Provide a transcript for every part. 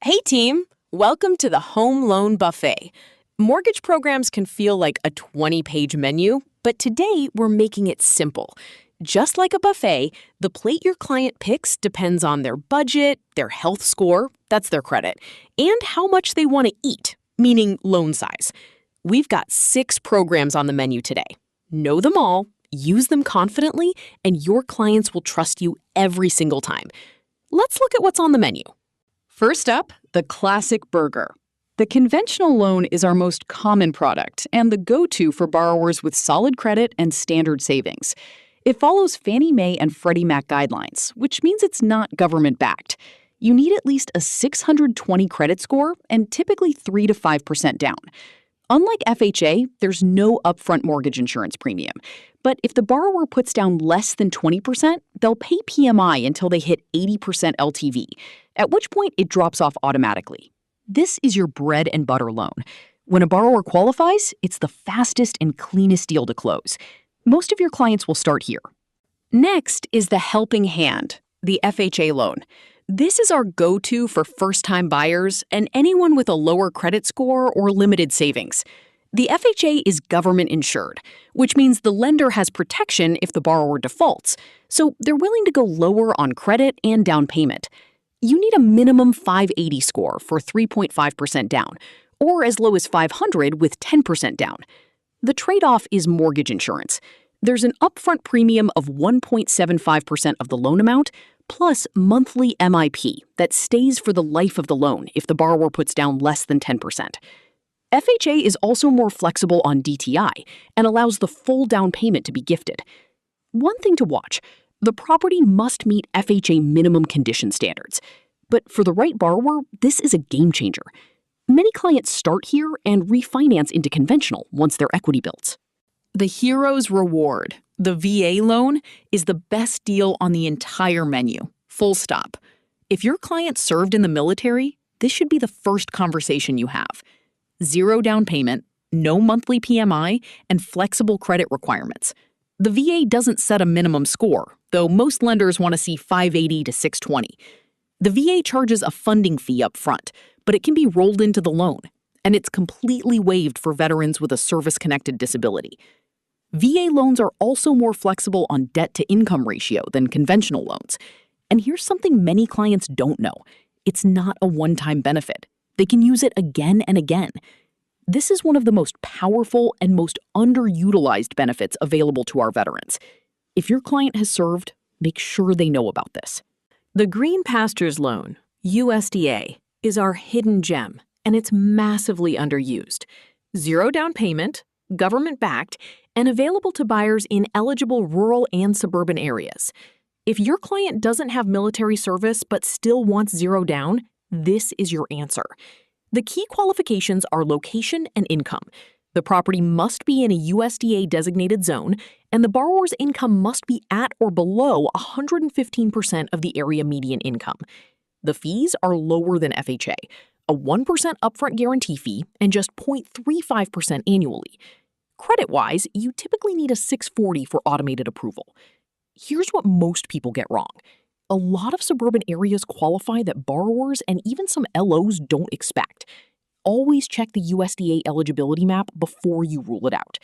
Hey team, welcome to the Home Loan Buffet. Mortgage programs can feel like a 20-page menu, but today we're making it simple. Just like a buffet, the plate your client picks depends on their budget, their health score, that's their credit, and how much they want to eat, meaning loan size. We've got 6 programs on the menu today. Know them all, use them confidently, and your clients will trust you every single time. Let's look at what's on the menu. First up, the classic burger. The conventional loan is our most common product and the go-to for borrowers with solid credit and standard savings. It follows Fannie Mae and Freddie Mac guidelines, which means it's not government-backed. You need at least a 620 credit score and typically 3 to 5% down. Unlike FHA, there's no upfront mortgage insurance premium. But if the borrower puts down less than 20%, they'll pay PMI until they hit 80% LTV, at which point it drops off automatically. This is your bread and butter loan. When a borrower qualifies, it's the fastest and cleanest deal to close. Most of your clients will start here. Next is the helping hand, the FHA loan. This is our go-to for first-time buyers and anyone with a lower credit score or limited savings. The FHA is government insured, which means the lender has protection if the borrower defaults, so they're willing to go lower on credit and down payment. You need a minimum 580 score for 3.5% down, or as low as 500 with 10% down. The trade-off is mortgage insurance. There's an upfront premium of 1.75% of the loan amount, plus monthly MIP that stays for the life of the loan if the borrower puts down less than 10%. FHA is also more flexible on DTI and allows the full down payment to be gifted. One thing to watch, the property must meet FHA minimum condition standards. But for the right borrower, this is a game changer. Many clients start here and refinance into conventional once their equity builds. The Hero's Reward, the VA loan, is the best deal on the entire menu, full stop. If your client served in the military, this should be the first conversation you have. 0 down payment, no monthly PMI, and flexible credit requirements. The VA doesn't set a minimum score, though most lenders want to see 580 to 620. The VA charges a funding fee up front, but it can be rolled into the loan, and it's completely waived for veterans with a service-connected disability. VA loans are also more flexible on debt-to-income ratio than conventional loans. And here's something many clients don't know. It's not a one-time benefit. They can use it again and again. This is one of the most powerful and most underutilized benefits available to our veterans. If your client has served, make sure they know about this. The Green Pastures Loan, USDA, is our hidden gem, and it's massively underused. 0 down payment, government-backed, and available to buyers in eligible rural and suburban areas. If your client doesn't have military service but still wants 0 down, this is your answer. The key qualifications are location and income. The property must be in a USDA designated zone, and the borrower's income must be at or below 115% of the area median income. The fees are lower than FHA, a 1% upfront guarantee fee and just 0.35% annually. Credit-wise, you typically need a 640 for automated approval. Here's what most people get wrong. A lot of suburban areas qualify that borrowers and even some LOs don't expect. Always check the USDA eligibility map before you rule it out.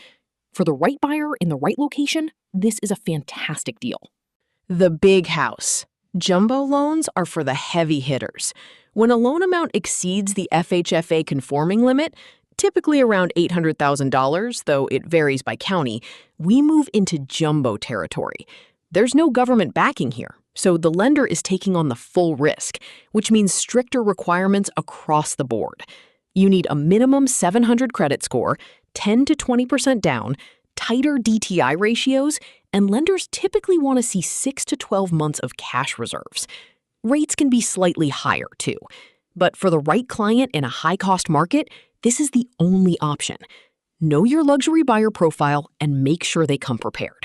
For the right buyer in the right location, this is a fantastic deal. The big house. Jumbo loans are for the heavy hitters. When a loan amount exceeds the FHFA conforming limit, typically around $800,000, though it varies by county, we move into jumbo territory. There's no government backing here, so the lender is taking on the full risk, which means stricter requirements across the board. You need a minimum 700 credit score, 10 to 20% down, tighter DTI ratios, and lenders typically want to see 6 to 12 months of cash reserves. Rates can be slightly higher, too. But for the right client in a high-cost market, this is the only option. Know your luxury buyer profile and make sure they come prepared.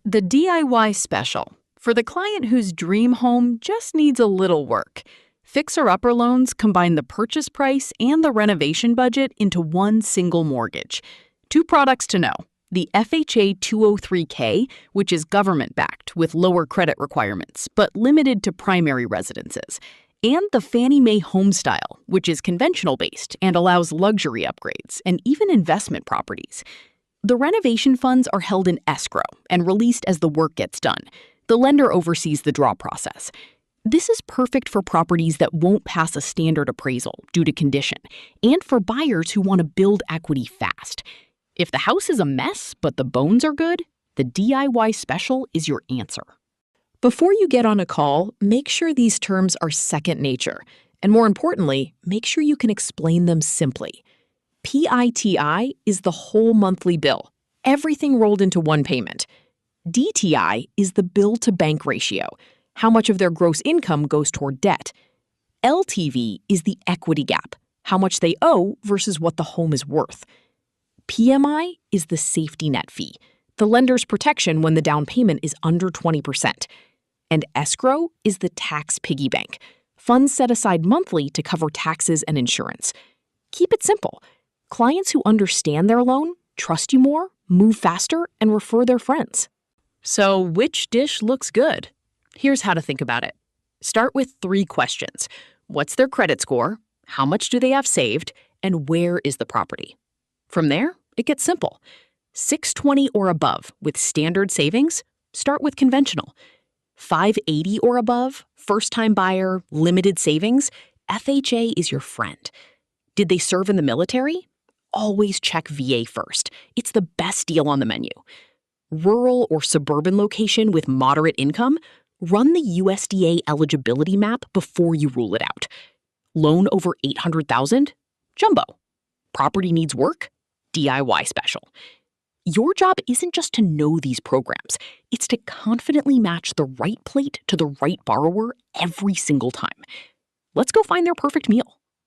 The DIY Special, for the client whose dream home just needs a little work. Fixer-upper loans combine the purchase price and the renovation budget into one single mortgage. 2 products to know. The FHA 203K, which is government-backed with lower credit requirements, but limited to primary residences, And the Fannie Mae Homestyle, which is conventional-based and allows luxury upgrades and even investment properties. The renovation funds are held in escrow and released as the work gets done. The lender oversees the draw process. This is perfect for properties that won't pass a standard appraisal due to condition, and for buyers who want to build equity fast. If the house is a mess but the bones are good, the DIY special is your answer. Before you get on a call, make sure these terms are second nature. And more importantly, make sure you can explain them simply. PITI is the whole monthly bill, everything rolled into one payment. DTI is the bill-to-bank ratio, how much of their gross income goes toward debt. LTV is the equity gap, how much they owe versus what the home is worth. PMI is the safety net fee, the lender's protection when the down payment is under 20%. And escrow is the tax piggy bank, funds set aside monthly to cover taxes and insurance. Keep it simple. Clients who understand their loan, trust you more, move faster, and refer their friends. So which dish looks good? Here's how to think about it. Start with 3 questions. What's their credit score? How much do they have saved? And where is the property? From there, it gets simple. 620 or above with standard savings, start with conventional. 580 or above, first-time buyer, limited savings, FHA is your friend. Did they serve in the military? Always check VA first. It's the best deal on the menu. Rural or suburban location with moderate income? Run the USDA eligibility map before you rule it out. Loan over $800,000? Jumbo. Property needs work? DIY special. Your job isn't just to know these programs. It's to confidently match the right plate to the right borrower every single time. Let's go find their perfect meal.